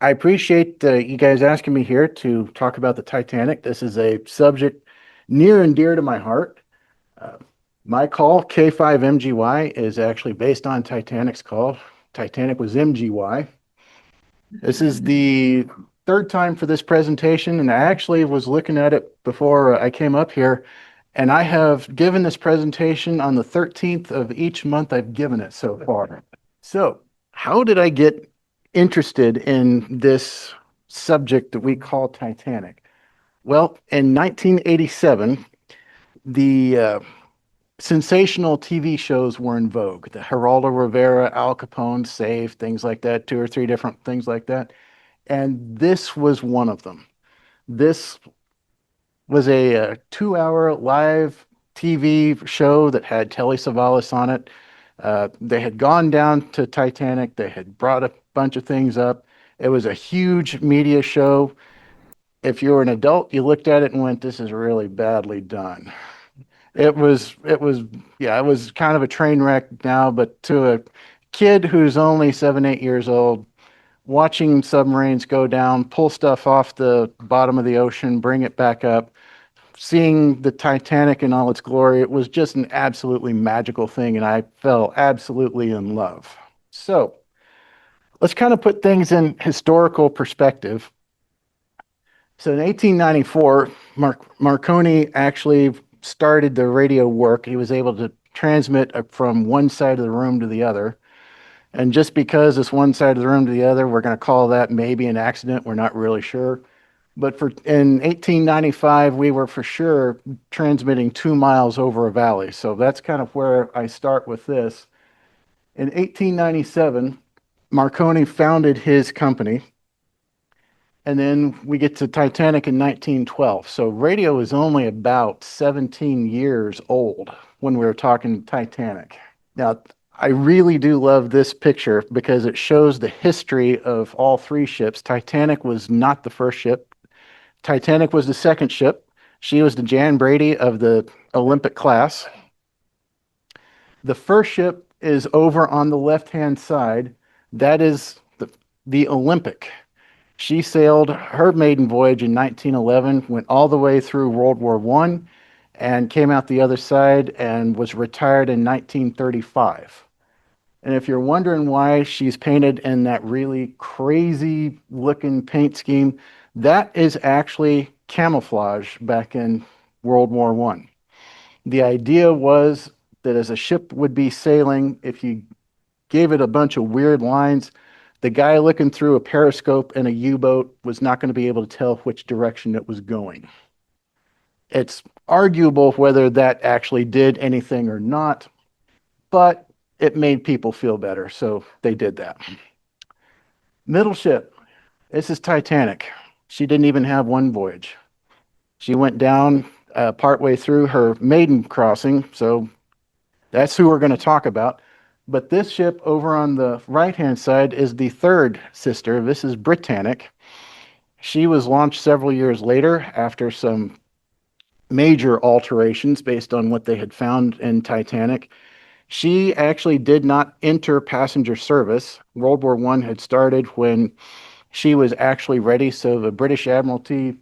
I appreciate you guys asking me here to talk about the Titanic. This is a subject near and dear to my heart. Uh, my call, K5MGY, is actually based on Titanic's call. Titanic was MGY. This is the third time for this presentation, and I actually was looking at it before I came up here, and I have given this presentation on the 13th of each month I've given it so far. So, how did I get interested in this subject that we call Titanic? Well, in 1987, the sensational TV shows were in vogue. The Geraldo Rivera, Al Capone, Save, things like that, two or three different things like that. And this was one of them. This was a 2 hour live TV show that had Telly Savalas on it. They had gone down to Titanic. They had brought a bunch of things up. It was a huge media show. If you were an adult, you looked at it and went, "This is really badly done." Yeah, it was kind of a train wreck now, but to a kid who's only 7, 8 years old, watching submarines go down, pull stuff off the bottom of the ocean, bring it back up, seeing the Titanic in all its glory, it was just an absolutely magical thing, and I fell absolutely in love. So let's kind of put things in historical perspective. So in 1894, Marconi actually started the radio work. He was able to transmit from one side of the room to the other. And just because it's one side of the room to the other, we're going to call that maybe an accident. We're not really sure. But in 1895, we were for sure transmitting 2 miles over a valley. So that's kind of where I start with this. In 1897, Marconi founded his company. And then we get to Titanic in 1912. So radio is only about 17 years old when we were talking Titanic. Now, I really do love this picture because it shows the history of all three ships. Titanic was not the first ship. Titanic was the second ship. She was the Jan Brady of the Olympic class. The first ship is over on the left-hand side. That is the Olympic. She sailed her maiden voyage in 1911, went all the way through World War I, and came out the other side and was retired in 1935. And if you're wondering why she's painted in that really crazy looking paint scheme, that is actually camouflage back in World War I. The idea was that as a ship would be sailing, if you gave it a bunch of weird lines, the guy looking through a periscope in a U-boat was not going to be able to tell which direction it was going. It's arguable whether that actually did anything or not, but it made people feel better, so they did that. Middle ship. This is Titanic. She didn't even have one voyage. She went down partway through her maiden crossing, so that's who we're going to talk about. But this ship over on the right-hand side is the third sister. This is Britannic. She was launched several years later after some major alterations based on what they had found in Titanic. She actually did not enter passenger service. World War I had started when she was actually ready, so the British Admiralty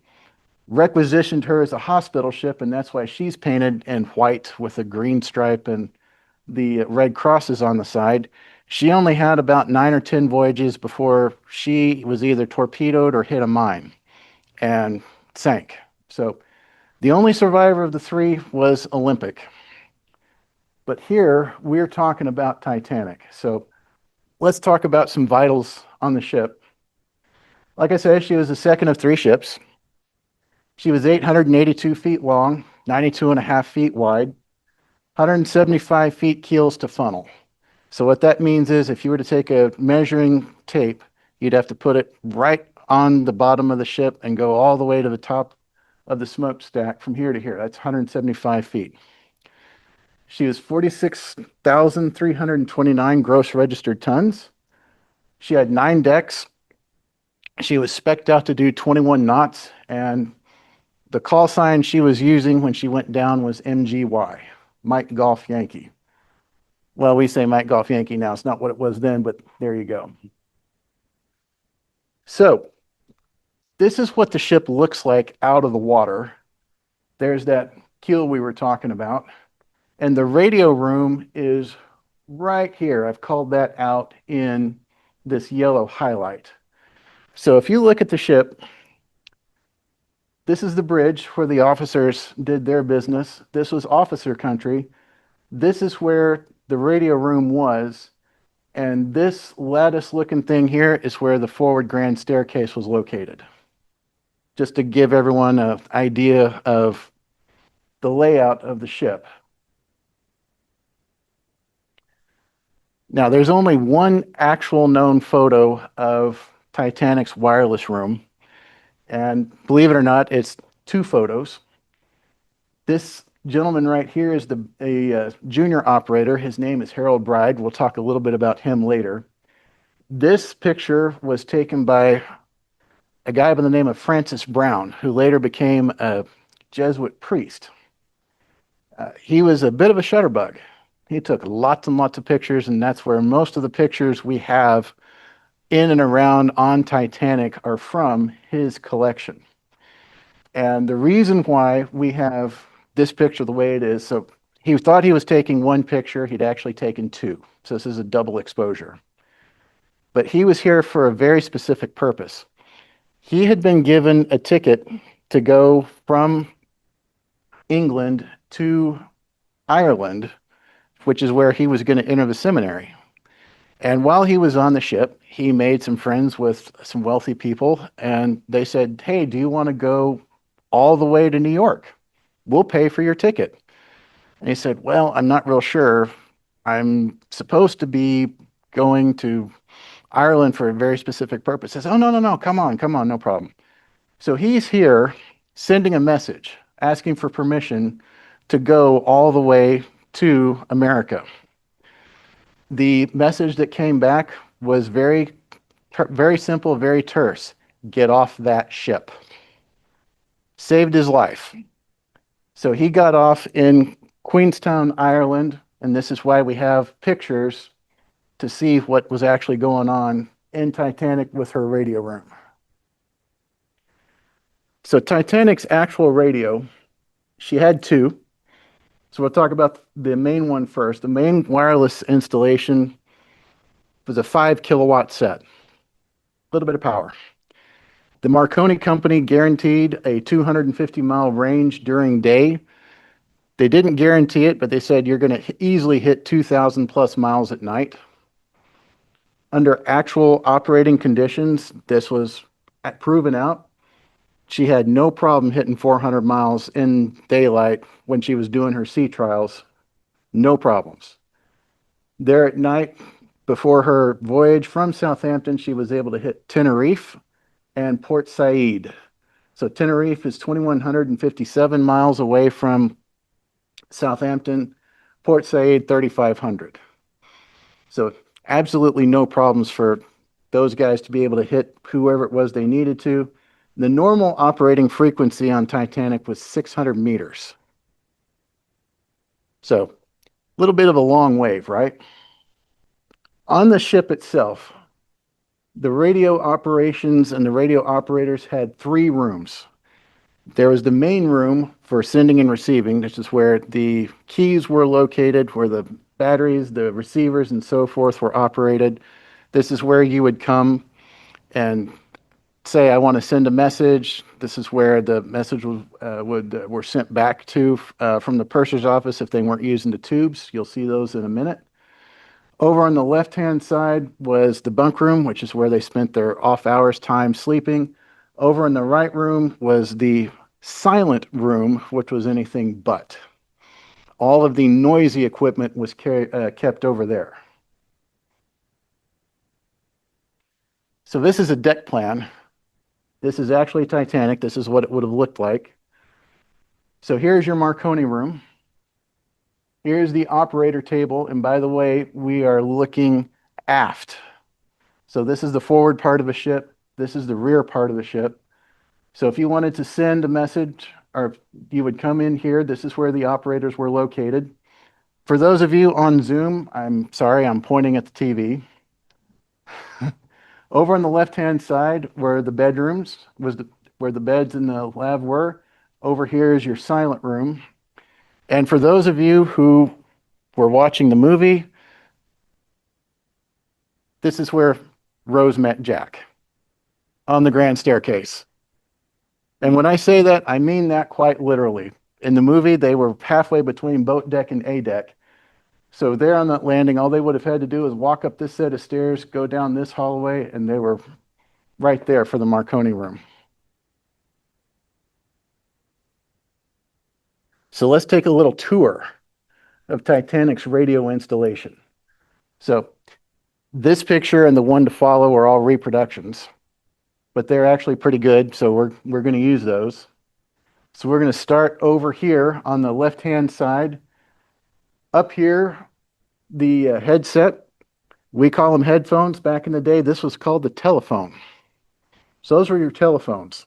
requisitioned her as a hospital ship, and that's why she's painted in white with a green stripe and the red crosses on the side. She only had about 9 or 10 voyages before she was either torpedoed or hit a mine and sank. So the only survivor of the three was Olympic. But here we're talking about Titanic. So let's talk about some vitals on the ship. Like I said, she was the second of three ships. She was 882 feet long, 92 and a half feet wide, 175 feet keels to funnel. So what that means is if you were to take a measuring tape, you'd have to put it right on the bottom of the ship and go all the way to the top of the smokestack from here to here. That's 175 feet. She was 46,329 gross registered tons. She had 9 decks. She was spec'd out to do 21 knots, and the call sign she was using when she went down was MGY, Mike Golf Yankee. Well, we say Mike Golf Yankee now. It's not what it was then, but there you go. So this is what the ship looks like out of the water. There's that keel we were talking about. And the radio room is right here. I've called that out in this yellow highlight. So if you look at the ship, this is the bridge where the officers did their business. This was officer country. This is where the radio room was. And this lattice looking thing here is where the forward grand staircase was located. Just to give everyone an idea of the layout of the ship. Now, there's only one actual known photo of Titanic's wireless room. And believe it or not, it's two photos. This gentleman right here is a junior operator. His name is Harold Bride. We'll talk a little bit about him later. This picture was taken by a guy by the name of Francis Brown, who later became a Jesuit priest. He was a bit of a shutterbug. He took lots and lots of pictures, and that's where most of the pictures we have in and around on Titanic are from his collection. And the reason why we have this picture the way it is, so he thought he was taking one picture, he'd actually taken two. So this is a double exposure. But he was here for a very specific purpose. He had been given a ticket to go from England to Ireland, which is where he was going to enter the seminary. And while he was on the ship, he made some friends with some wealthy people, and they said, "Hey, do you want to go all the way to New York? We'll pay for your ticket." And he said, "Well, I'm not real sure. I'm supposed to be going to Ireland for a very specific purpose." He says, "Oh, no, no, no, come on, no problem." So he's here sending a message, asking for permission to go all the way to America. The message that came back was very, very simple, very terse. Get off that ship. Saved his life. So he got off in Queenstown, Ireland, and this is why we have pictures to see what was actually going on in Titanic with her radio room. So Titanic's actual radio, she had two. So we'll talk about the main one first. The main wireless installation was a 5 kilowatt set, a little bit of power. The Marconi company guaranteed a 250-mile range during day. They didn't guarantee it, but they said you're going to easily hit 2,000 plus miles at night. Under actual operating conditions, this was proven out. She had no problem hitting 400 miles in daylight when she was doing her sea trials. No problems. There at night, before her voyage from Southampton, she was able to hit Tenerife and Port Said. So Tenerife is 2,157 miles away from Southampton. Port Said, 3,500. So absolutely no problems for those guys to be able to hit whoever it was they needed to. The normal operating frequency on Titanic was 600 meters. So a little bit of a long wave, right? On the ship itself, the radio operations and the radio operators had 3 rooms. There was the main room for sending and receiving. This is where the keys were located, where the batteries, the receivers, and so forth were operated. This is where you would come and say, "I want to send a message." This is where the message were sent back to from the purser's office if they weren't using the tubes. You'll see those in a minute. Over on the left-hand side was the bunk room, which is where they spent their off-hours time sleeping. Over in the right room was the silent room, which was anything but. All of the noisy equipment was kept over there. So this is a deck plan. This is actually Titanic. This is what it would have looked like. So here's your Marconi room. Here's the operator table. And by the way, we are looking aft. So this is the forward part of a ship. This is the rear part of the ship. So if you wanted to send a message, or you would come in here, this is where the operators were located. For those of you on Zoom, I'm sorry, I'm pointing at the TV. Over on the left-hand side, where the bedrooms where the beds in the lab were, over here is your silent room. And for those of you who were watching the movie, this is where Rose met Jack on the grand staircase. And when I say that, I mean that quite literally. In the movie, they were halfway between boat deck and A deck. So there on that landing, all they would have had to do is walk up this set of stairs, go down this hallway, and they were right there for the Marconi room. So let's take a little tour of Titanic's radio installation. So this picture and the one to follow are all reproductions, but they're actually pretty good, so we're going to use those. So we're going to start over here on the left-hand side. Up here, the headset, we call them headphones. Back in the day, this was called the telephone. So those were your telephones.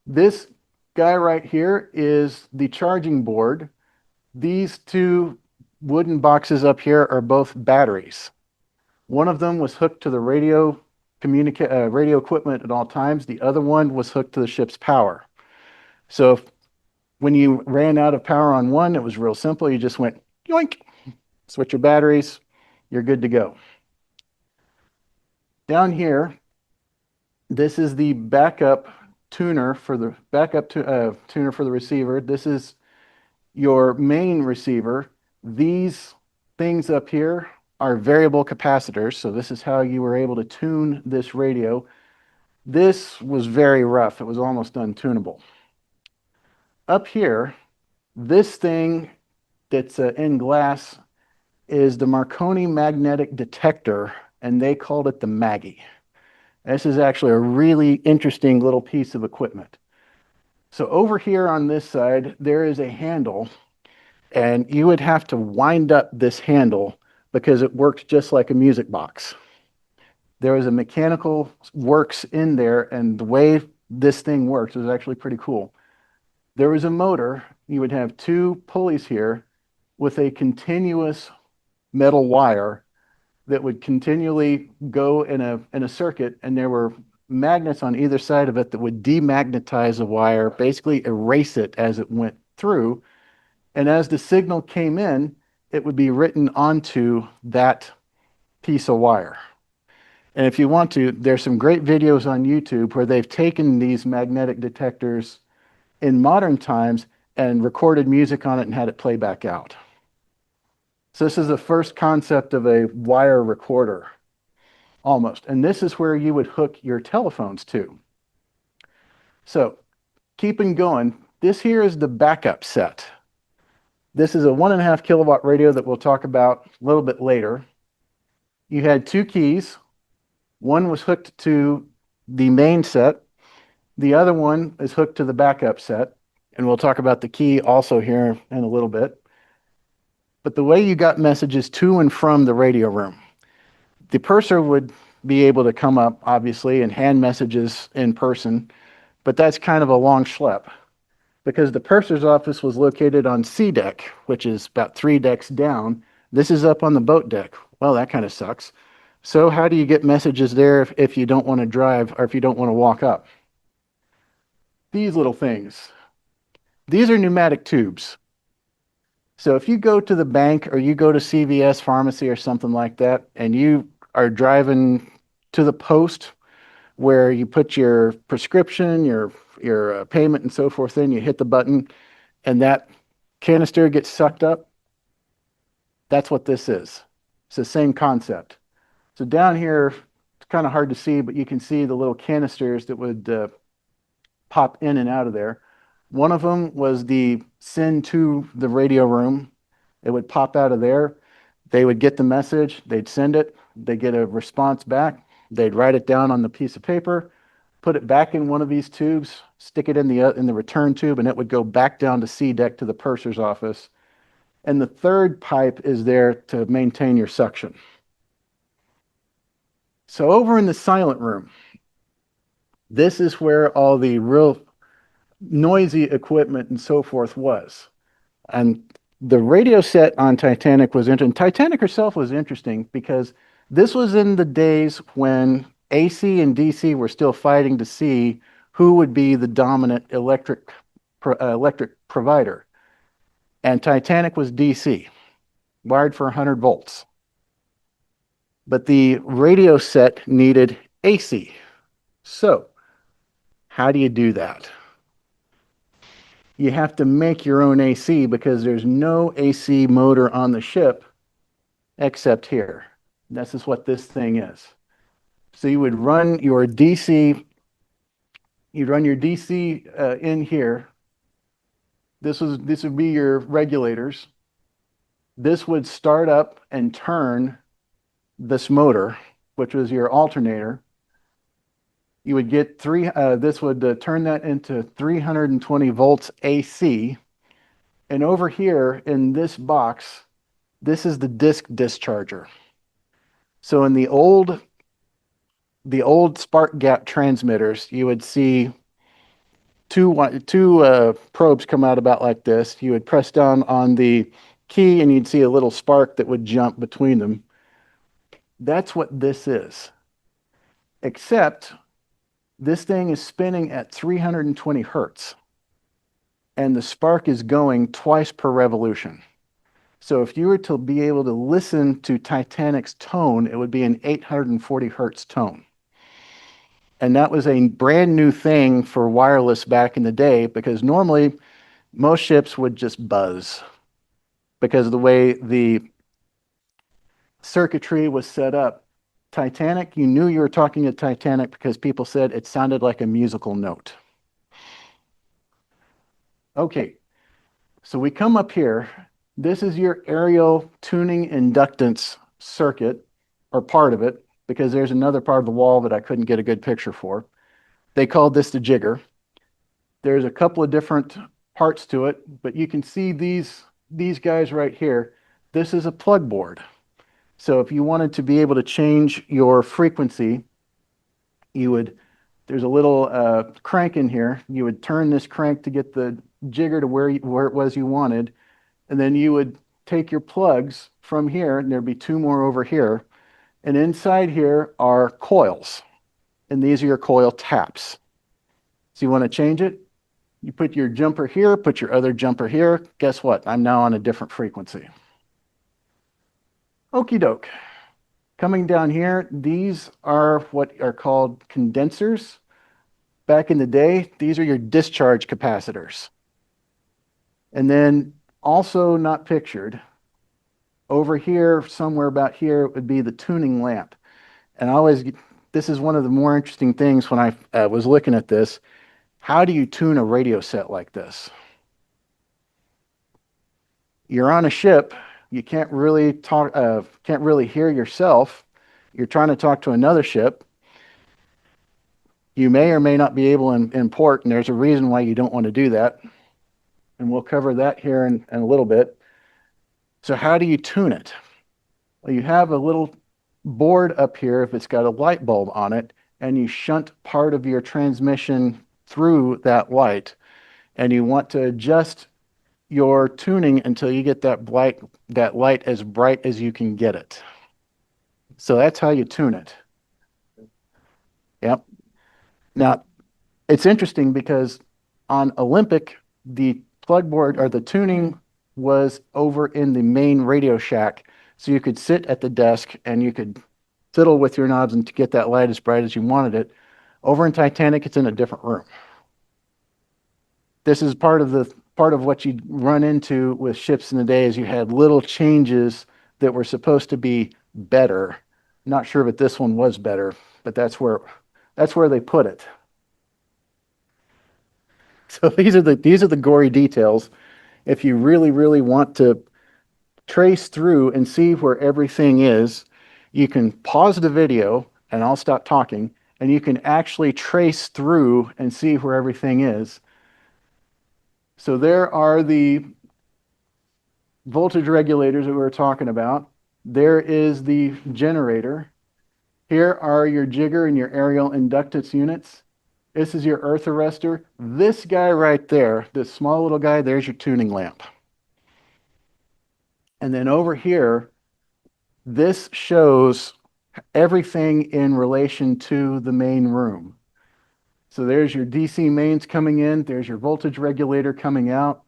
This guy right here is the charging board. These two wooden boxes up here are both batteries. One of them was hooked to the radio equipment at all times. The other one was hooked to the ship's power. So when you ran out of power on one, it was real simple. You just went yoink, switch your batteries, you're good to go. Down here, this is the backup tuner for the tuner for the receiver. This is your main receiver. These things up here are variable capacitors. So this is how you were able to tune this radio. This was very rough. It was almost untunable. Up here, this thing that's in glass is the Marconi magnetic detector, and they called it the Maggie. This is actually a really interesting little piece of equipment. So over here on this side, there is a handle, and you would have to wind up this handle because it worked just like a music box. There was a mechanical works in there, and the way this thing works was actually pretty cool. There was a motor. You would have two pulleys here with a continuous metal wire that would continually go in a circuit, and there were magnets on either side of it that would demagnetize the wire, basically erase it as it went through. And as the signal came in, it would be written onto that piece of wire. And if you want to, there's some great videos on YouTube where they've taken these magnetic detectors in modern times and recorded music on it and had it play back out. So this is the first concept of a wire recorder, almost. And this is where you would hook your telephones to. So keeping going, this here is the backup set. This is a 1.5 kilowatt radio that we'll talk about a little bit later. You had two keys. One was hooked to the main set. The other one is hooked to the backup set. And we'll talk about the key also here in a little bit. But the way you got messages to and from the radio room, the purser would be able to come up, obviously, and hand messages in person, but that's kind of a long schlep because the purser's office was located on C deck, which is about 3 decks down. This is up on the boat deck. Well, that kind of sucks. So how do you get messages there if you don't want to drive or if you don't want to walk up? These little things. These are pneumatic tubes. So if you go to the bank or you go to CVS pharmacy or something like that, and you are driving to the post where you put your prescription, your payment and so forth in, you hit the button and that canister gets sucked up, that's what this is. It's the same concept. So down here, it's kind of hard to see, but you can see the little canisters that would pop in and out of there. One of them was the send to the radio room. It would pop out of there. They would get the message. They'd send it. They'd get a response back. They'd write it down on the piece of paper, put it back in one of these tubes, stick it in the return tube, and it would go back down to C deck to the purser's office. And the third pipe is there to maintain your suction. So over in the silent room, this is where all the real noisy equipment and so forth was. And the radio set on Titanic was interesting. Titanic herself was interesting because This was in the days when AC and DC were still fighting to see who would be the dominant electric provider. And Titanic was DC, wired for 100 volts. But the radio set needed AC. So, how do you do that? You have to make your own AC because there's no AC motor on the ship except here. This is what this thing is. So you would run your DC, you'd run your DC in here. This would be your regulators. This would start up and turn this motor, which was your alternator. You would get this would turn that into 320 volts AC. And over here in this box, this is the disc discharger. So in the old spark gap transmitters, you would see two probes come out about like this. You would press down on the key and you'd see a little spark that would jump between them. That's what this is. Except this thing is spinning at 320 hertz. And the spark is going twice per revolution. So if you were to be able to listen to Titanic's tone, it would be an 840 hertz tone. And that was a brand new thing for wireless back in the day because normally most ships would just buzz because of the way the circuitry was set up. Titanic, you knew you were talking to Titanic because people said it sounded like a musical note. Okay, so we come up here. This is your aerial tuning inductance circuit, or part of it, because there's another part of the wall that I couldn't get a good picture for. They called this the jigger. There's a couple of different parts to it, but you can see these guys right here. This is a plug board. So if you wanted to be able to change your frequency, there's a little crank in here. You would turn this crank to get the jigger to where it was you wanted. And then you would take your plugs from here, and there'd be two more over here. And inside here are coils. And these are your coil taps. So you want to change it? You put your jumper here, put your other jumper here. Guess what? I'm now on a different frequency. Okie doke. Coming down here, these are what are called condensers. Back in the day, these are your discharge capacitors. And then also not pictured, over here, somewhere about here, would be the tuning lamp. And this is one of the more interesting things when I was looking at this. How do you tune a radio set like this? You're on a ship. You can't really talk, can't really hear yourself. You're trying to talk to another ship. You may or may not be able in port, and there's a reason why you don't want to do that. And we'll cover that here in a little bit. So how do you tune it? Well, you have a little board up here if it's got a light bulb on it, and you shunt part of your transmission through that light, and you want to adjust your tuning until you get that light as bright as you can get it. So that's how you tune it. Yep. Now, it's interesting because on Olympic, the plug board or the tuning was over in the main radio shack. So you could sit at the desk and you could fiddle with your knobs and to get that light as bright as you wanted it. Over in Titanic, it's in a different room. This is part of what you'd run into with ships in the day is you had little changes that were supposed to be better. Not sure that this one was better, but that's where they put it. So these are the gory details. If you really, really want to trace through and see where everything is, you can pause the video and I'll stop talking, and you can actually trace through and see where everything is. So there are the voltage regulators that we were talking about. There is the generator. Here are your jigger and your aerial inductance units. This is your earth arrestor. This guy right there, this small little guy, there's your tuning lamp. And then over here, this shows everything in relation to the main room. So there's your DC mains coming in, there's your voltage regulator coming out,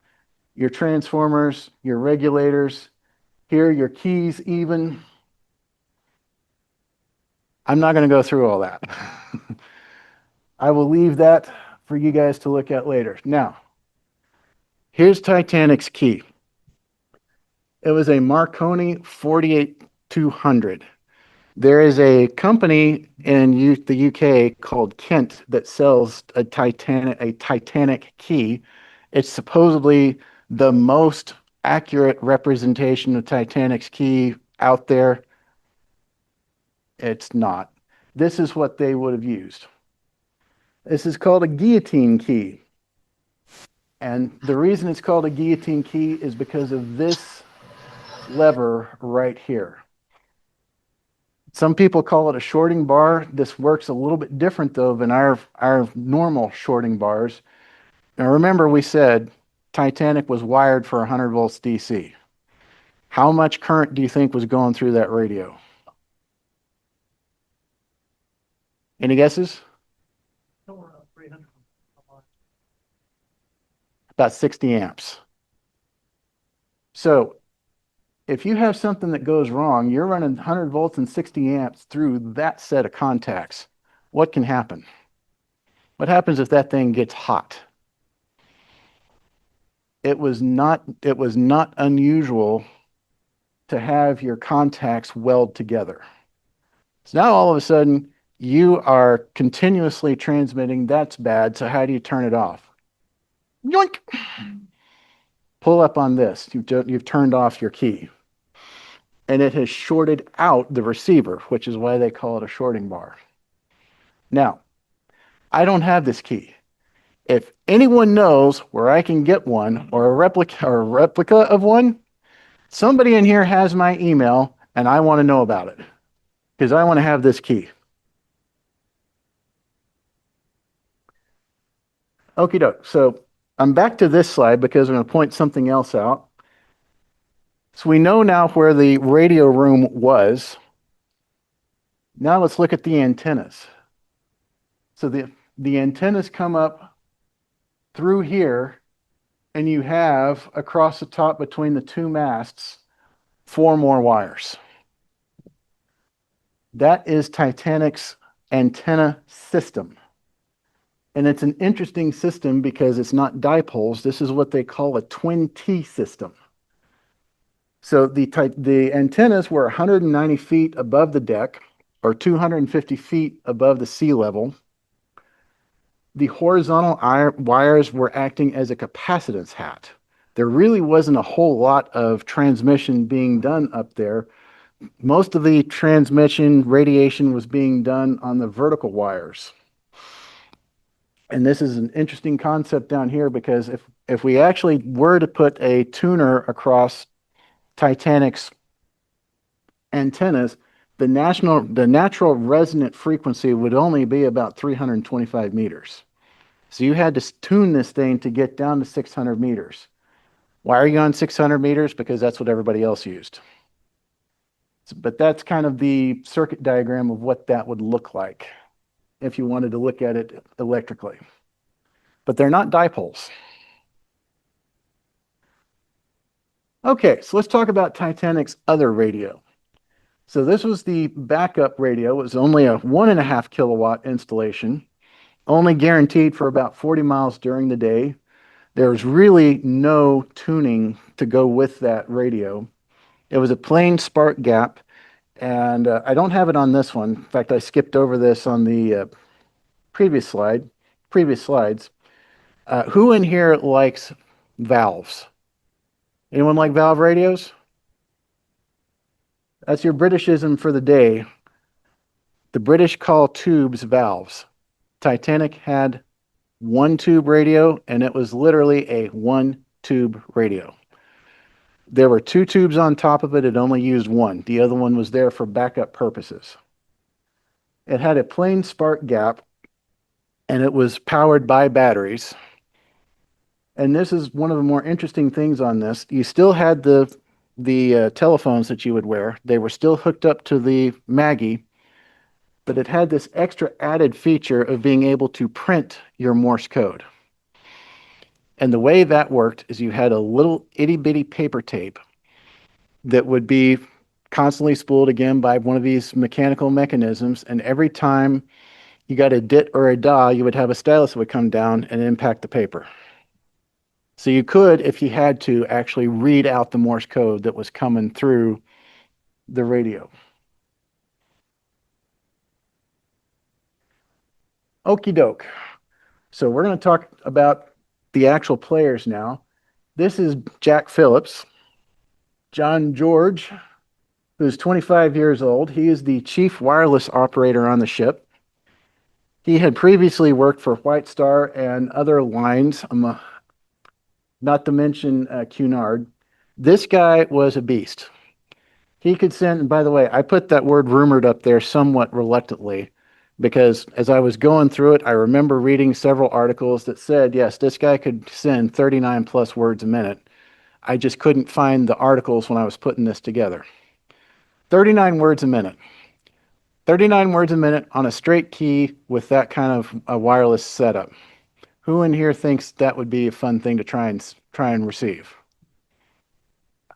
your transformers, your regulators, here your keys even. I'm not going to go through all that. I will leave that for you guys to look at later. Now, here's Titanic's key. It was a Marconi 48200. There is a company in the UK called Kent that sells a Titanic key. It's supposedly the most accurate representation of Titanic's key out there. It's not. This is what they would have used. This is called a guillotine key. And the reason it's called a guillotine key is because of this lever right here. Some people call it a shorting bar. This works a little bit different though than our normal shorting bars. Now remember we said Titanic was wired for 100 volts DC. How much current do you think was going through that radio? Any guesses? About 60 amps. So if you have something that goes wrong, you're running 100 volts and 60 amps through that set of contacts. What can happen? What happens if that thing gets hot? It was not unusual to have your contacts weld together. So now all of a sudden you are continuously transmitting. That's bad. So how do you turn it off? Yoink! Pull up on this. You've turned off your key. And it has shorted out the receiver, which is why they call it a shorting bar. Now, I don't have this key. If anyone knows where I can get one or a replica of one, somebody in here has my email and I want to know about it because I want to have this key. Okie doke. So I'm back to this slide because I'm going to point something else out. So we know now where the radio room was. Now let's look at the antennas. So the antennas come up through here, and you have across the top between the two masts 4 more wires. That is Titanic's antenna system. And it's an interesting system because it's not dipoles. This is what they call a twin T system. So the antennas were 190 feet above the deck or 250 feet above the sea level. The horizontal wires were acting as a capacitance hat. There really wasn't a whole lot of transmission being done up there. Most of the transmission radiation was being done on the vertical wires. And this is an interesting concept down here because if we actually were to put a tuner across Titanic's antennas, the natural resonant frequency would only be about 325 meters. So you had to tune this thing to get down to 600 meters. Why are you on 600 meters? Because that's what everybody else used. But that's kind of the circuit diagram of what that would look like if you wanted to look at it electrically. But they're not dipoles. Okay, so let's talk about Titanic's other radio. So this was the backup radio. It was only a 1.5 kilowatt installation, only guaranteed for about 40 miles during the day. There's really no tuning to go with that radio. It was a plain spark gap, and I don't have it on this one. In fact, I skipped over this on the previous slides. Who in here likes valves? Anyone like valve radios? That's your Britishism for the day. The British call tubes valves. Titanic had 1-tube radio, and it was literally a 1-tube radio. There were 2 tubes on top of it. It only used 1. The other one was there for backup purposes. It had a plain spark gap, and it was powered by batteries. And this is one of the more interesting things on this. You still had the telephones that you would wear. They were still hooked up to the Maggie, but it had this extra added feature of being able to print your Morse code. And the way that worked is you had a little itty bitty paper tape that would be constantly spooled again by one of these mechanical mechanisms. And every time you got a dit or a da, you would have a stylus that would come down and impact the paper. So you could, if you had to, actually read out the Morse code that was coming through the radio. Okie doke. So we're going to talk about the actual players now. This is Jack Phillips. John George, who's 25 years old. He is the chief wireless operator on the ship. He had previously worked for White Star and other lines, not to mention Cunard. This guy was a beast. He could send, and by the way, I put that word rumored up there somewhat reluctantly because as I was going through it, I remember reading several articles that said, yes, this guy could send 39 plus words a minute. I just couldn't find the articles when I was putting this together. 39 words a minute. 39 words a minute on a straight key with that kind of a wireless setup. Who in here thinks that would be a fun thing to try and receive?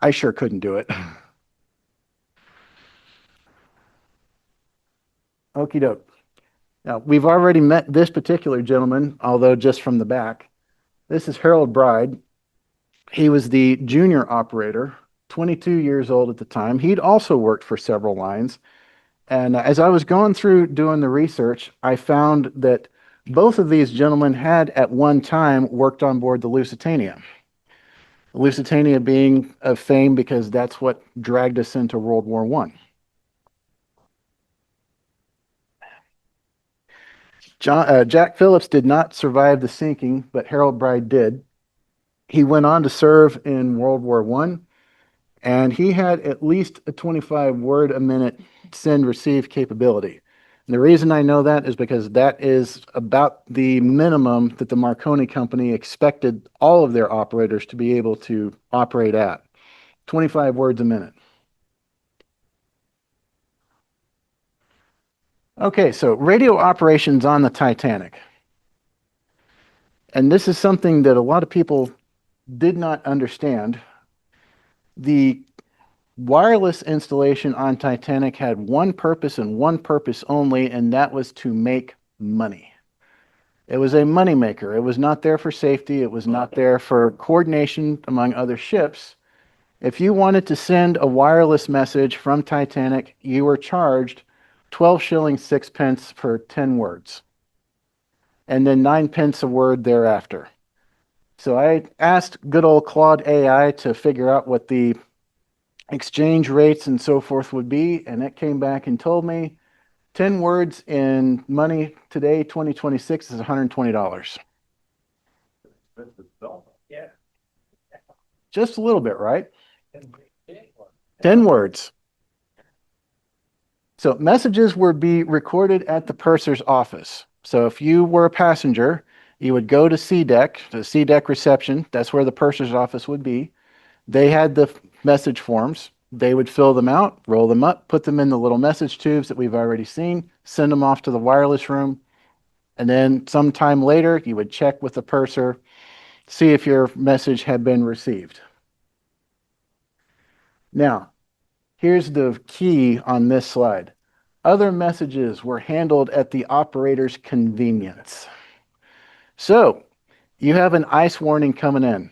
I sure couldn't do it. Okie doke. Now, we've already met this particular gentleman, although just from the back. This is Harold Bride. He was the junior operator, 22 years old at the time. He'd also worked for several lines. And as I was going through doing the research, I found that both of these gentlemen had at one time worked on board the Lusitania. The Lusitania being of fame because that's what dragged us into World War I. Jack Phillips did not survive the sinking, but Harold Bride did. He went on to serve in World War I, and he had at least a 25 word a minute send receive capability. And the reason I know that is because that is about the minimum that the Marconi company expected all of their operators to be able to operate at. 25 words a minute. Okay, so radio operations on the Titanic. And this is something that a lot of people did not understand. The wireless installation on Titanic had one purpose and one purpose only, and that was to make money. It was a moneymaker. It was not there for safety. It was not there for coordination among other ships. If you wanted to send a wireless message from Titanic, you were charged 12 shillings 6 pence for 10 words, and then 9 pence a word thereafter. So I asked good old Claude AI to figure out what the exchange rates and so forth would be, and it came back and told me 10 words in money today, 2026, is $120. Yeah. Just a little bit, right? 10 words. So messages would be recorded at the purser's office. So if you were a passenger, you would go to C deck, the C deck reception. That's where the purser's office would be. They had the message forms. They would fill them out, roll them up, put them in the little message tubes that we've already seen, send them off to the wireless room. And then sometime later, you would check with the purser, see if your message had been received. Now, here's the key on this slide. Other messages were handled at the operator's convenience. So, you have an ice warning coming in.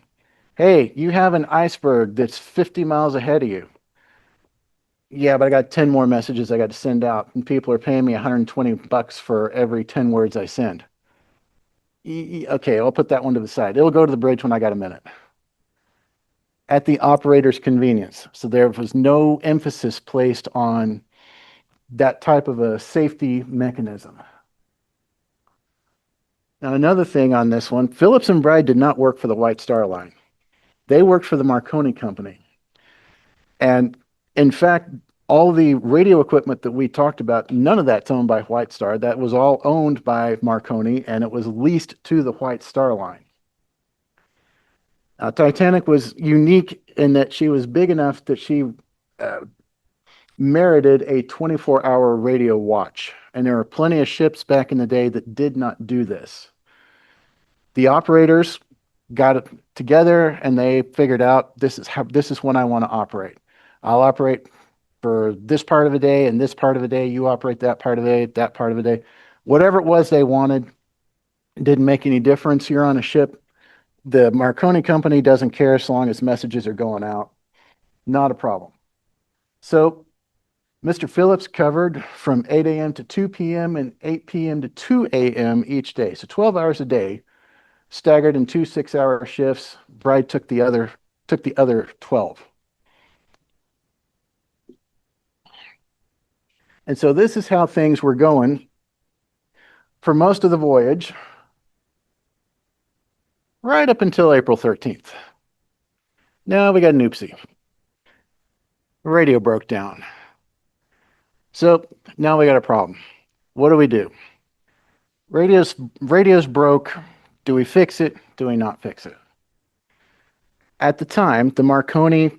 Hey, you have an iceberg that's 50 miles ahead of you. Yeah, but I got 10 more messages I got to send out, and people are paying me $120 for every 10 words I send. Okay, I'll put that one to the side. It'll go to the bridge when I got a minute. At the operator's convenience. So there was no emphasis placed on that type of a safety mechanism. Now, another thing on this one, Phillips and Bride did not work for the White Star Line. They worked for the Marconi Company. And in fact, all the radio equipment that we talked about, none of that's owned by White Star. That was all owned by Marconi, and it was leased to the White Star Line. Titanic was unique in that she was big enough that she merited a 24-hour radio watch. And there were plenty of ships back in the day that did not do this. The operators got it together and they figured out this is when I want to operate. I'll operate for this part of the day and this part of the day. You operate that part of the day, that part of the day. Whatever it was they wanted, it didn't make any difference. You're on a ship. The Marconi company doesn't care as long as messages are going out. Not a problem. So Mr. Phillips covered from 8 a.m. to 2 p.m. and 8 p.m. to 2 a.m. each day. So 12 hours a day, staggered in 2 6-hour shifts. Bride took the other 12. And so this is how things were going for most of the voyage, right up until April 13th. Now we got an oopsie. The radio broke down. So now we got a problem. What do we do? Radio's broke. Do we fix it? Do we not fix it? At the time, the Marconi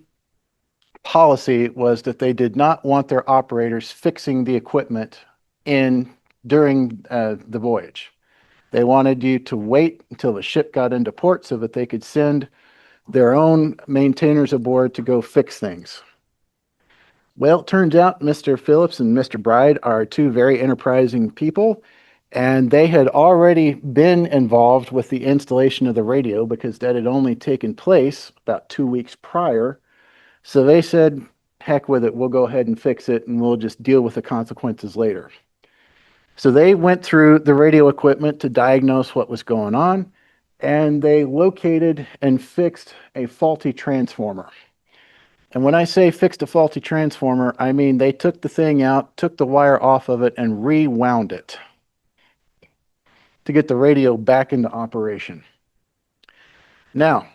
policy was that they did not want their operators fixing the equipment during the voyage. They wanted you to wait until the ship got into port so that they could send their own maintainers aboard to go fix things. Well, it turns out Mr. Phillips and Mr. Bride are two very enterprising people, and they had already been involved with the installation of the radio because that had only taken place about 2 weeks prior. So they said, heck with it, we'll go ahead and fix it, and we'll just deal with the consequences later. So they went through the radio equipment to diagnose what was going on, and they located and fixed a faulty transformer. And when I say fixed a faulty transformer, I mean they took the thing out, took the wire off of it, and rewound it to get the radio back into operation. Now,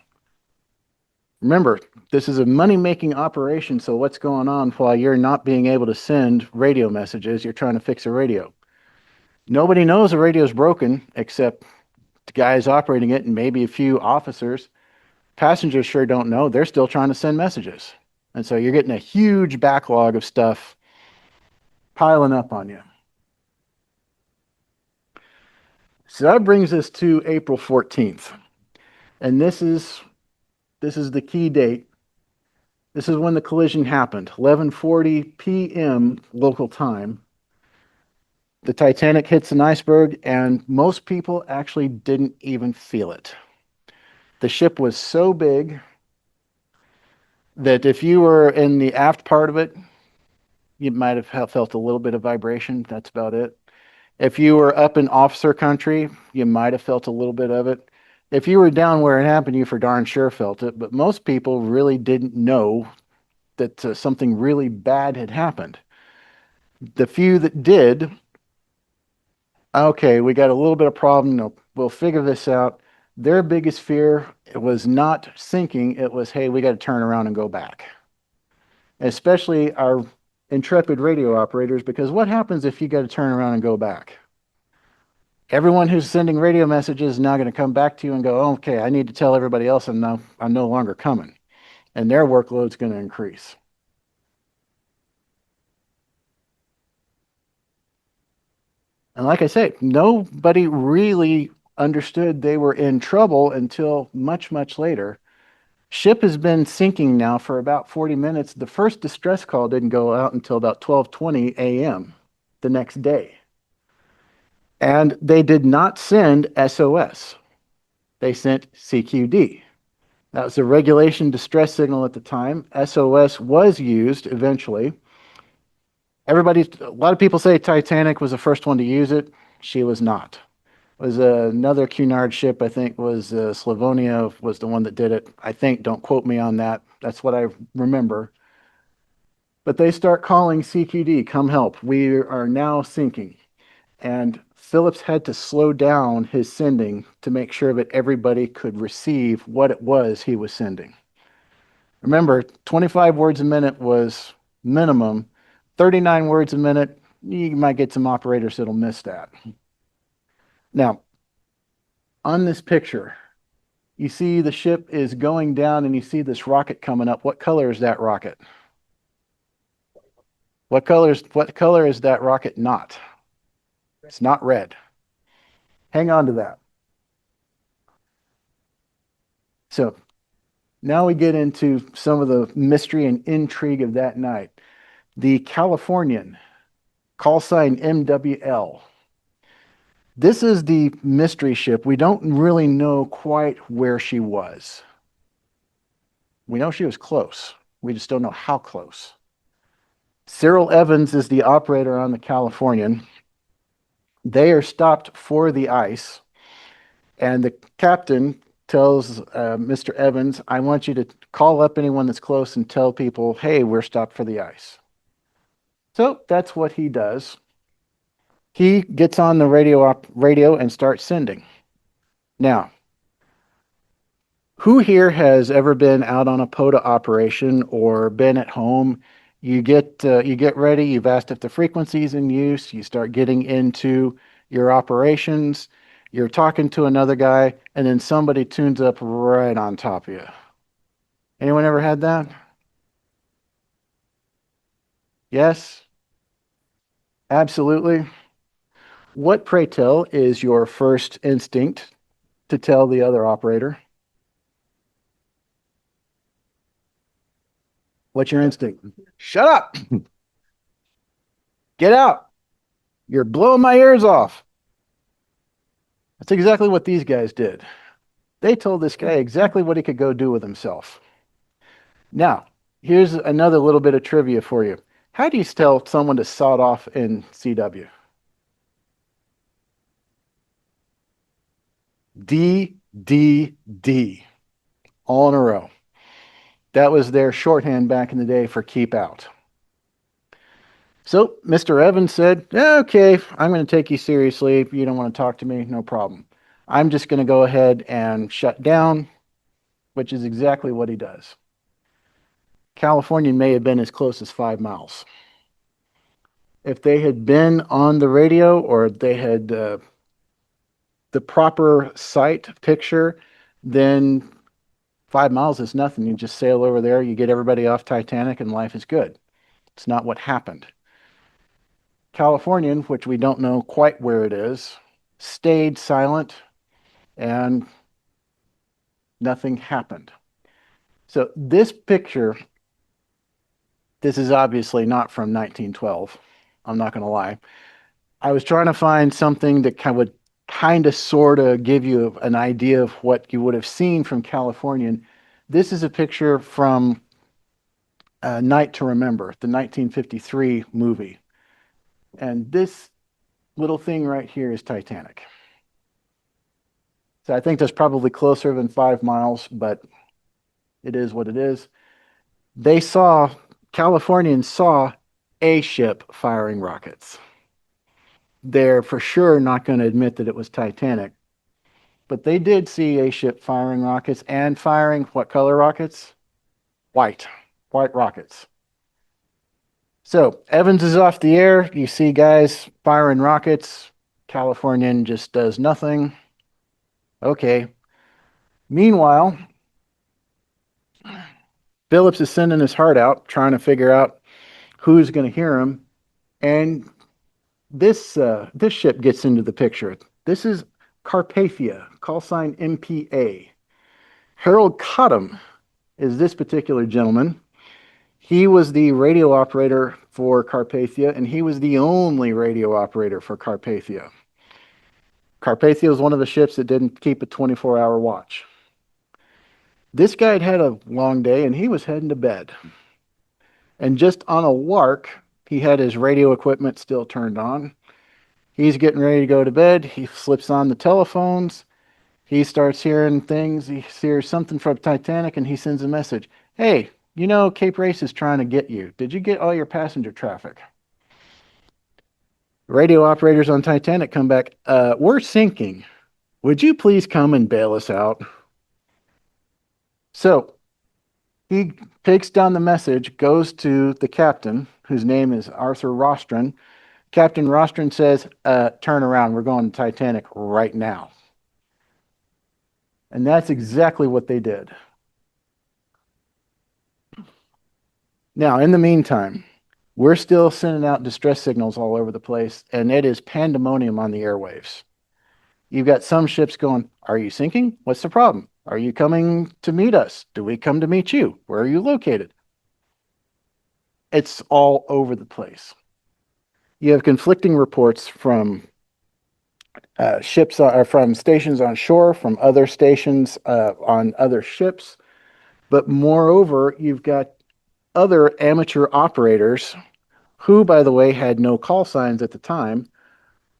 remember, this is a money-making operation, so what's going on while you're not being able to send radio messages, you're trying to fix a radio. Nobody knows the radio's broken except the guys operating it and maybe a few officers. Passengers sure don't know. They're still trying to send messages. And so you're getting a huge backlog of stuff piling up on you. So that brings us to April 14th. And this is the key date. This is when the collision happened, 11:40 p.m. local time. The Titanic hits an iceberg, and most people actually didn't even feel it. The ship was so big that if you were in the aft part of it, you might have felt a little bit of vibration. That's about it. If you were up in officer country, you might have felt a little bit of it. If you were down where it happened, you for darn sure felt it. But most people really didn't know that something really bad had happened. The few that did, okay, we got a little bit of problem. We'll figure this out. Their biggest fear, it was not sinking. It was, hey, we got to turn around and go back. Especially our intrepid radio operators, because what happens if you got to turn around and go back? Everyone who's sending radio messages is now going to come back to you and go, oh, okay, I need to tell everybody else I'm no longer coming. And their workload's going to increase. And like I say, nobody really understood they were in trouble until much, much later. Ship has been sinking now for about 40 minutes. The first distress call didn't go out until about 12:20 a.m. the next day. And they did not send SOS. They sent CQD. That was a regulation distress signal at the time. SOS was used eventually. A lot of people say Titanic was the first one to use it. She was not. It was another Cunard ship, I think, was Slavonia was the one that did it. I think, don't quote me on that. That's what I remember. But they start calling CQD, come help. We are now sinking. And Phillips had to slow down his sending to make sure that everybody could receive what it was he was sending. Remember, 25 words a minute was minimum. 39 words a minute, you might get some operators that'll miss that. Now, on this picture, you see the ship is going down and you see this rocket coming up. What color is that rocket? What color is that rocket not? It's not red. Hang on to that. So now we get into some of the mystery and intrigue of that night. The Californian, call sign MWL. This is the mystery ship. We don't really know quite where she was. We know she was close. We just don't know how close. Cyril Evans is the operator on the Californian. They are stopped for the ice, and the captain tells Mr. Evans, I want you to call up anyone that's close and tell people, hey, we're stopped for the ice. So that's what he does. He gets on the radio and starts sending. Now, who here has ever been out on a POTA operation or been at home? You get ready. You've asked if the frequency's in use. You start getting into your operations. You're talking to another guy, and then somebody tunes up right on top of you. Anyone ever had that? Yes, absolutely. What, pray tell, is your first instinct to tell the other operator? What's your instinct? Shut up! Get out! You're blowing my ears off. That's exactly what these guys did. They told this guy exactly what he could go do with himself. Now, here's another little bit of trivia for you. How do you tell someone to sod off in CW? D, D, D. All in a row. That was their shorthand back in the day for keep out. So Mr. Evans said, okay, I'm going to take you seriously. If you don't want to talk to me, no problem. I'm just going to go ahead and shut down, which is exactly what he does. California may have been as close as 5 miles. If they had been on the radio or they had the proper sight picture, then 5 miles is nothing. You just sail over there, you get everybody off Titanic, and life is good. It's not what happened. Californian, which we don't know quite where it is, stayed silent and nothing happened. So this picture, this is obviously not from 1912. I'm not going to lie. I was trying to find something that would kind of sort of give you an idea of what you would have seen from Californian. This is a picture from Night to Remember, the 1953 movie. And this little thing right here is Titanic. So I think that's probably closer than 5 miles, but it is what it is. Californians saw a ship firing rockets. They're for sure not going to admit that it was Titanic, but they did see a ship firing rockets and firing what color rockets? White rockets. So Evans is off the air. You see guys firing rockets. Californian just does nothing. Okay. Meanwhile, Phillips is sending his heart out, trying to figure out who's going to hear him. And this ship gets into the picture. This is Carpathia, call sign MPA. Harold Cottam is this particular gentleman. He was the radio operator for Carpathia, and he was the only radio operator for Carpathia. Carpathia was one of the ships that didn't keep a 24-hour watch. This guy had a long day, and he was heading to bed. And just on a lark, he had his radio equipment still turned on. He's getting ready to go to bed. He flips on the telephones. He starts hearing things. He hears something from Titanic, and he sends a message. Hey, you know, Cape Race is trying to get you. Did you get all your passenger traffic? Radio operators on Titanic come back. We're sinking. Would you please come and bail us out? So he takes down the message, goes to the captain, whose name is Arthur Rostron. Captain Rostron says, turn around. We're going to Titanic right now. And that's exactly what they did. Now, in the meantime, We're still sending out distress signals all over the place, and it is pandemonium on the airwaves. You've got some ships going, are you sinking? What's the problem? Are you coming to meet us? Do we come to meet you? Where are you located? It's all over the place. You have conflicting reports from ships from stations on shore, from other stations on other ships. But moreover, you've got other amateur operators who, by the way, had no call signs at the time,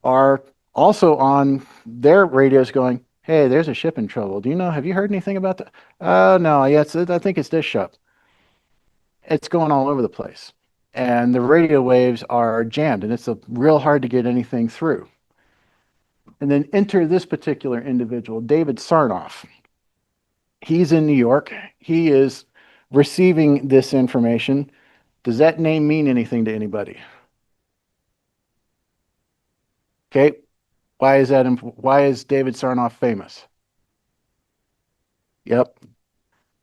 are also on their radios going, hey, there's a ship in trouble. Do you know, have you heard anything about that? No, yeah, I think it's this ship. It's going all over the place. And the radio waves are jammed, and it's real hard to get anything through. And then enter this particular individual, David Sarnoff. He's in New York. He is receiving this information. Does that name mean anything to anybody? Okay. Why is David Sarnoff famous? Yep.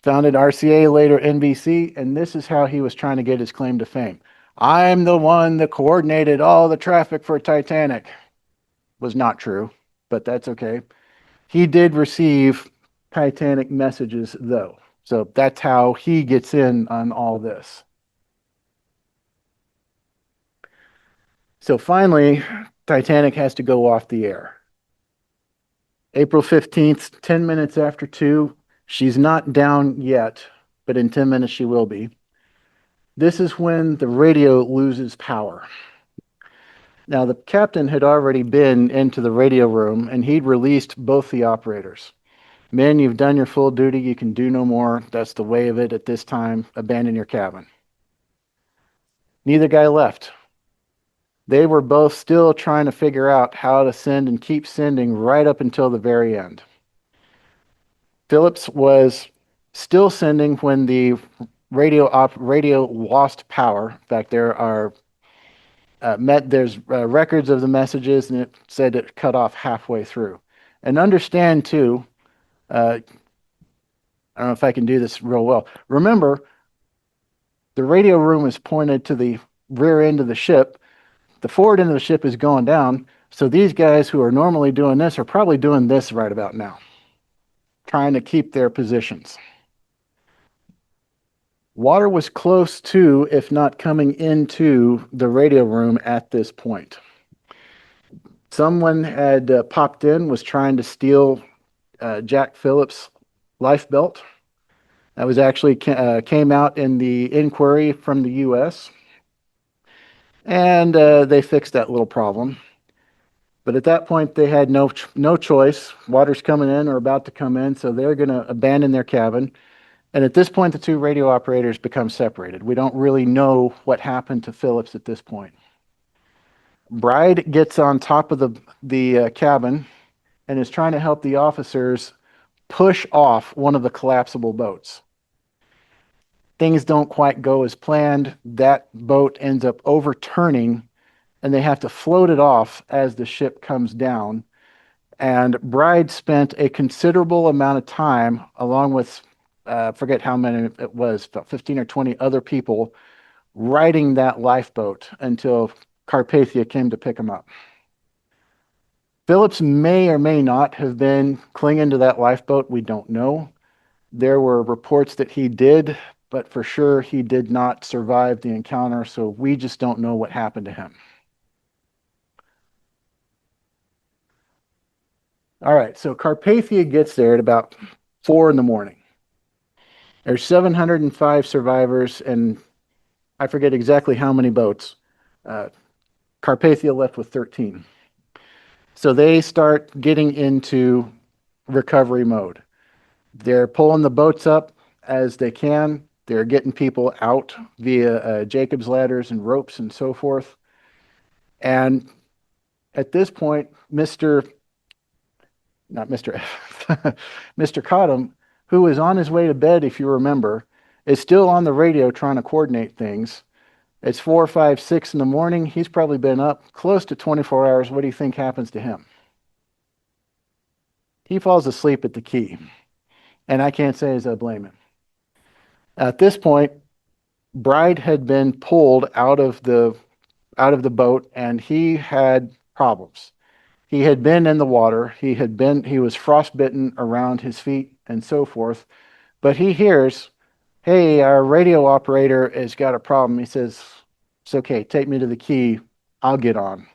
Founded RCA, later NBC, and this is how he was trying to get his claim to fame. I'm the one that coordinated all the traffic for Titanic. Was not true, but that's okay. He did receive Titanic messages, though. So that's how he gets in on all this. So finally, Titanic has to go off the air. April 15th, 10 minutes after 2. She's not down yet, but in 10 minutes she will be. This is when the radio loses power. Now, the captain had already been into the radio room and he'd released both the operators. Men, you've done your full duty. You can do no more. That's the way of it at this time. Abandon your cabin. Neither guy left. They were both still trying to figure out how to send and keep sending right up until the very end. Phillips was still sending when the radio lost power. In fact, there's records of the messages, and it said it cut off halfway through. And understand too, I don't know if I can do this real well. Remember, the radio room is pointed to the rear end of the ship. The forward end of the ship is going down. So these guys who are normally doing this are probably doing this right about now, trying to keep their positions. Water was close to, if not coming into, the radio room at this point. Someone had popped in, was trying to steal Jack Phillips' life belt. That was actually came out in the inquiry from the U.S. And they fixed that little problem. But at that point, they had no choice. Water's coming in or about to come in, so they're going to abandon their cabin. And at this point, the two radio operators become separated. We don't really know what happened to Phillips at this point. Bride gets on top of the cabin and is trying to help the officers push off one of the collapsible boats. Things don't quite go as planned. That boat ends up overturning, and they have to float it off as the ship comes down. And Bride spent a considerable amount of time, along with, forget how many it was, about 15 or 20 other people, riding that lifeboat until Carpathia came to pick him up. Phillips may or may not have been clinging to that lifeboat. We don't know. There were reports that he did, but for sure he did not survive the encounter, so we just don't know what happened to him. All right, so Carpathia gets there at about 4 in the morning. There's 705 survivors, and I forget exactly how many boats. Carpathia left with 13. So they start getting into recovery mode. They're pulling the boats up as they can. They're getting people out via Jacob's ladders and ropes and so forth. And at this point, Mr. Cottam, who is on his way to bed, if you remember, is still on the radio trying to coordinate things. It's 4, 5, 6 in the morning. He's probably been up close to 24 hours. What do you think happens to him? He falls asleep at the key. And I can't say as I blame him. At this point, Bride had been pulled out of the boat, and he had problems. He had been in the water. He was frostbitten around his feet and so forth. But he hears, "Hey, our radio operator has got a problem." He says, "It's okay. Take me to the key. I'll get on."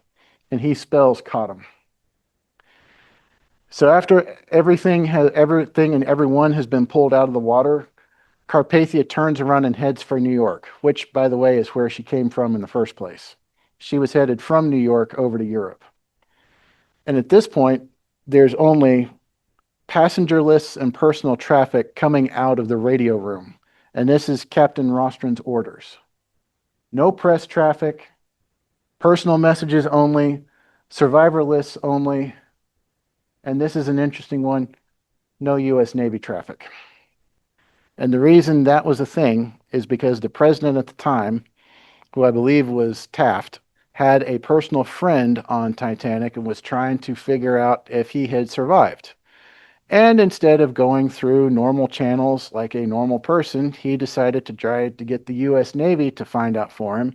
And he spells caught him. So after everything and everyone has been pulled out of the water, Carpathia turns around and heads for New York, which, by the way, is where she came from in the first place. She was headed from New York over to Europe. And at this point, there's only passenger lists and personal traffic coming out of the radio room. And this is Captain Rostron's orders. No press traffic, personal messages only, survivor lists only, and this is an interesting one, no U.S. Navy traffic. And the reason that was a thing is because the president at the time, who I believe was Taft, had a personal friend on Titanic and was trying to figure out if he had survived. And instead of going through normal channels like a normal person, he decided to try to get the U.S. Navy to find out for him.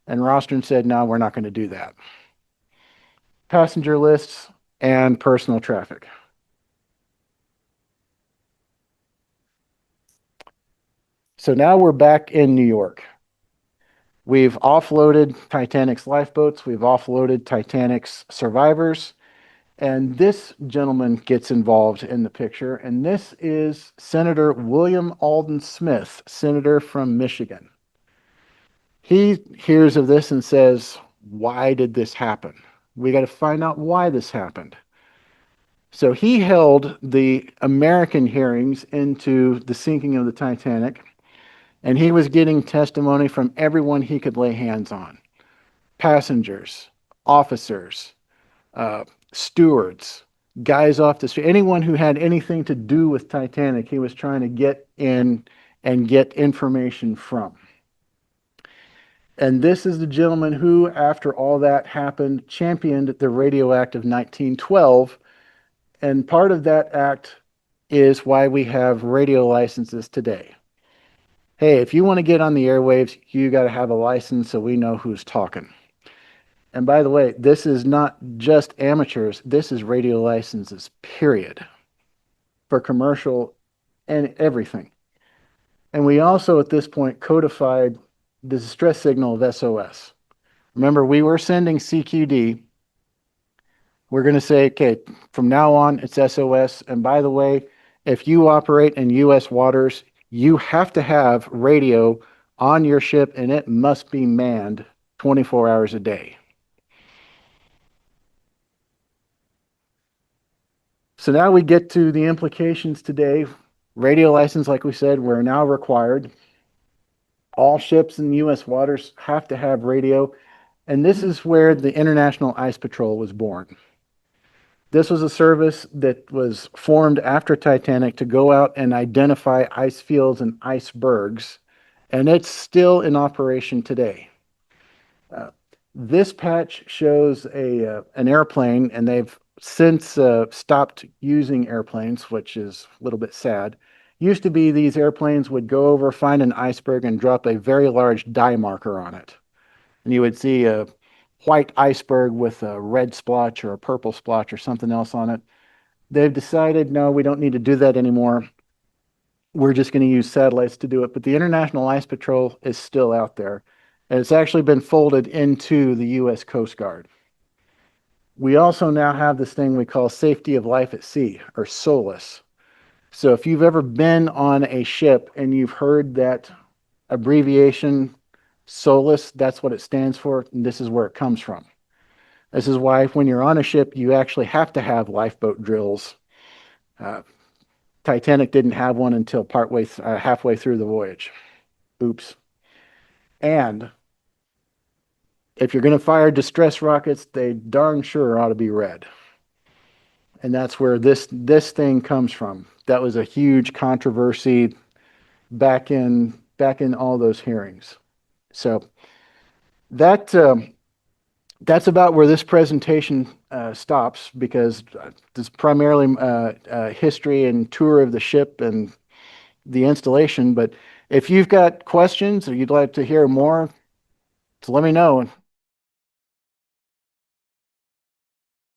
And Rostron said, "No, we're not going to do that." Passenger lists and personal traffic. So now we're back in New York. We've offloaded Titanic's lifeboats. We've offloaded Titanic's survivors. And this gentleman gets involved in the picture. And this is Senator William Alden Smith, senator from Michigan. He hears of this and says, "Why did this happen? We got to find out why this happened." So he held the American hearings into the sinking of the Titanic, and he was getting testimony from everyone he could lay hands on: passengers, officers, stewards, guys off the street, anyone who had anything to do with Titanic, he was trying to get in and get information from. And this is the gentleman who, after all that happened, championed the Radio Act of 1912. And part of that act is why we have radio licenses today. Hey, if you want to get on the airwaves, you got to have a license so we know who's talking. And by the way, this is not just amateurs, this is radio licenses, period, for commercial and everything. And we also, at this point, codified the distress signal of SOS. Remember, we were sending CQD. We're going to say, okay, from now on, it's SOS. And by the way, if you operate in U.S. waters, you have to have radio on your ship, and it must be manned 24 hours a day. So now we get to the implications today. Radio license, like we said, we're now required. All ships in U.S. waters have to have radio. And this is where the International Ice Patrol was born. This was a service that was formed after Titanic to go out and identify ice fields and icebergs, and it's still in operation today. This patch shows an airplane, and they've since stopped using airplanes, which is a little bit sad. Used to be these airplanes would go over, find an iceberg, and drop a very large dye marker on it. And you would see a white iceberg with a red splotch or a purple splotch or something else on it. They've decided, no, we don't need to do that anymore. We're just going to use satellites to do it. But the International Ice Patrol is still out there. And it's actually been folded into the U.S. Coast Guard. We also now have this thing we call Safety of Life at Sea, or SOLAS. So if you've ever been on a ship and you've heard that abbreviation, SOLAS, that's what it stands for, and this is where it comes from. This is why when you're on a ship, you actually have to have lifeboat drills. Titanic didn't have one until halfway through the voyage. Oops. And if you're going to fire distress rockets, they darn sure ought to be red. And that's where this thing comes from. That was a huge controversy back in all those hearings. So that's about where this presentation stops, because it's primarily history and tour of the ship and the installation. But if you've got questions or you'd like to hear more, so let me know.